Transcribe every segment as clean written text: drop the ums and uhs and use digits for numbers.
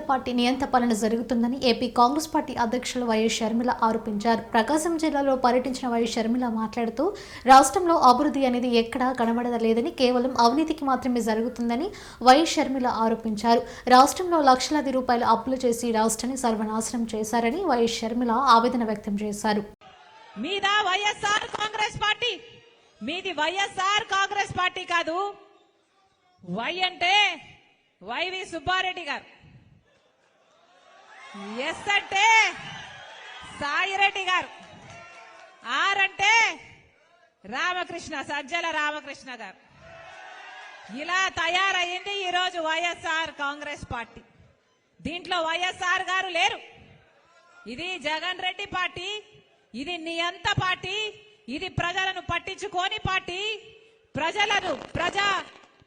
Party నియంత పాలన జరుగుతుందని ఏపీ కాంగ్రెస్ పార్టీ అధ్యక్షులు వైఎస్ షర్మిల ఆరోపించారు. ప్రకాశం జిల్లాలో పర్యటించిన వైఎస్ షర్మిల మాట్లాడుతూ రాష్ట్రంలో అభివృద్ధి అనేది ఎక్కడా కనబడలేదని, కేవలం అవినీతికి మాత్రమే జరుగుతుందని వైఎస్ షర్మిల ఆరోపించారు. రాష్ట్రంలో లక్షలాది రూపాయల అప్పులు చేసి రాష్ట్రాన్ని సర్వనాశనం చేశారని వైఎస్ షర్మిల ఆవేదన వ్యక్తం చేశారు. మీది వైఎస్ఆర్ కాంగ్రెస్ పార్టీ కాదు. వై అంటే వైవి సుబ్బారెడ్డి గారు, ఎస్ అంటే సాయిరెడ్డి గారు, ఆర్ అంటే రామకృష్ణ, సజ్జల రామకృష్ణ గారు. ఇలా తయారైంది ఈరోజు వైఎస్ఆర్ కాంగ్రెస్ పార్టీ. దీంట్లో వైఎస్ఆర్ గారు లేరు. ఇది జగన్ రెడ్డి పార్టీ, ఇది నియంత పార్టీ, ఇది ప్రజలను పట్టించుకోని పార్టీ,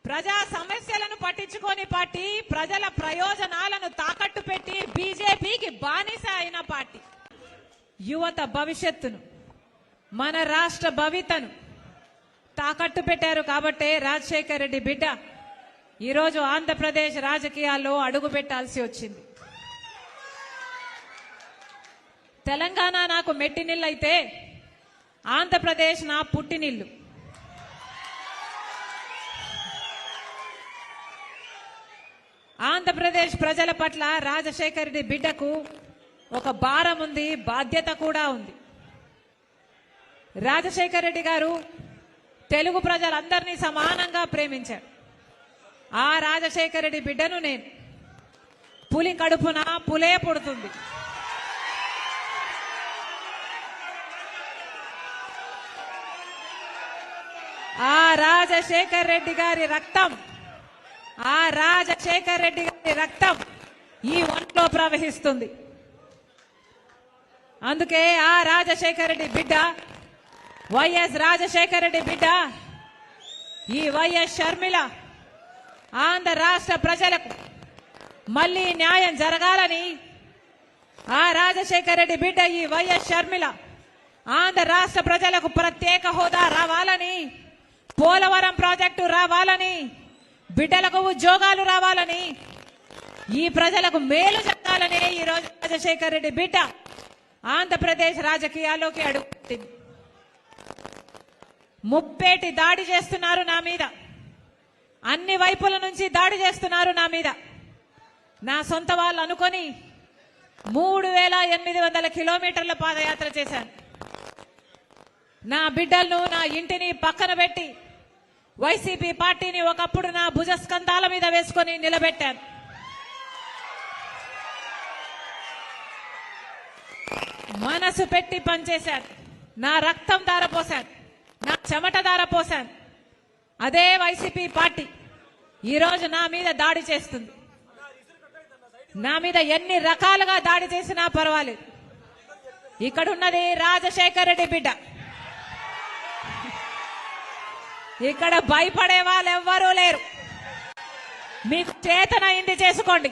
ప్రజా సమస్యలను పట్టించుకోని పార్టీ, ప్రజల ప్రయోజనాలను తాకట్టు పెట్టి బీజేపీకి బానిస అయిన పార్టీ. యువత భవిష్యత్తును, మన రాష్ట్ర భవితను తాకట్టు పెట్టారు. కాబట్టే రాజశేఖర్ రెడ్డి బిడ్డ ఈరోజు ఆంధ్రప్రదేశ్ రాజకీయాల్లో అడుగు పెట్టాల్సి వచ్చింది. తెలంగాణ నాకు మెట్టినిల్లైతే ఆంధ్రప్రదేశ్ నా పుట్టినిల్లు. ఆంధ్రప్రదేశ్ ప్రజల పట్ల రాజశేఖర్ రెడ్డి బిడ్డకు ఒక భారం ఉంది, బాధ్యత కూడా ఉంది. రాజశేఖర్ రెడ్డి గారు తెలుగు ప్రజలందరినీ సమానంగా ప్రేమించారు. ఆ రాజశేఖర్ రెడ్డి బిడ్డను నేను పులి కడుపున పులే పుడుతుంది. ఆ రాజశేఖర్ రెడ్డి గారి రక్తం, ఆ రాజశేఖర్ రెడ్డి గారి రక్తం ఈ ఒంట్లో ప్రవహిస్తుంది. అందుకే ఆ రాజశేఖర్ రెడ్డి బిడ్డ, వైఎస్ రాజశేఖర్ రెడ్డి బిడ్డ, ఈ వైఎస్ షర్మిల ఆంధ్ర రాష్ట్ర ప్రజలకు మళ్లీ న్యాయం జరగాలని, ఆ రాజశేఖర్ రెడ్డి బిడ్డ ఈ వైఎస్ షర్మిల ఆంధ్ర రాష్ట్ర ప్రజలకు ప్రత్యేక హోదా రావాలని, పోలవరం ప్రాజెక్టు రావాలని, బిడ్డలకు ఉద్యోగాలు రావాలని, ఈ ప్రజలకు మేలు జరగాలని ఈరోజు రాజశేఖర్ రెడ్డి బిడ్డ ఆంధ్రప్రదేశ్ రాజకీయాల్లోకి అడుగుపెట్టింది. ముప్పేటి దాడి చేస్తున్నారు నా మీద, అన్ని వైపుల నుంచి దాడి చేస్తున్నారు నా మీద. నా సొంత వాళ్ళు అనుకొని 3800 కిలోమీటర్ల పాదయాత్ర చేశాను. నా బిడ్డలను, నా ఇంటిని పక్కన పెట్టి వైసీపీ పార్టీని ఒకప్పుడు నా భుజస్కంధాల మీద వేసుకొని నిలబెట్టాను. మనసు పెట్టి పనిచేశాను, నా రక్తం ధారపోశాను, నా చెమట ధారపోశాను. అదే వైసీపీ పార్టీ ఈరోజు నా మీద దాడి చేస్తుంది. నా మీద ఎన్ని రకాలుగా దాడి చేసినా పర్వాలేదు. ఇక్కడున్నది రాజశేఖర్ రెడ్డి బిడ్డ. ఇక్కడ భయపడే వాళ్ళు ఎవ్వరూ లేరు. మీకు చేతనైంది చేసుకోండి.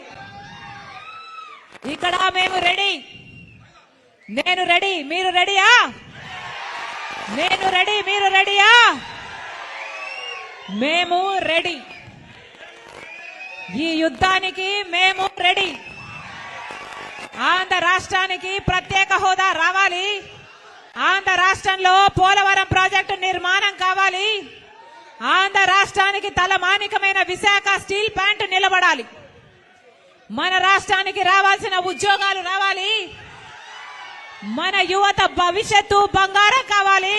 ఇక్కడ మేము రెడీ, నేను రెడీ, మీరు రెడీయా? నేను రెడీ, మీరు రెడీయా? మేము రెడీ. ఈ యుద్ధానికి మేము రెడీ. ఆంధ్ర రాష్ట్రానికి ప్రత్యేక హోదా రావాలి. ఆంధ్ర రాష్ట్రంలో పోలవరం ప్రాజెక్టు నిర్మాణం కావాలి. ఆంధ్ర రాష్ట్రానికి తలమానికమైన విశాఖ స్టీల్ ప్లాంట్ నిలబడాలి. మన రాష్ట్రానికి రావాల్సిన ఉద్యోగాలు రావాలి. మన యువత భవిష్యత్తు బంగారం కావాలి.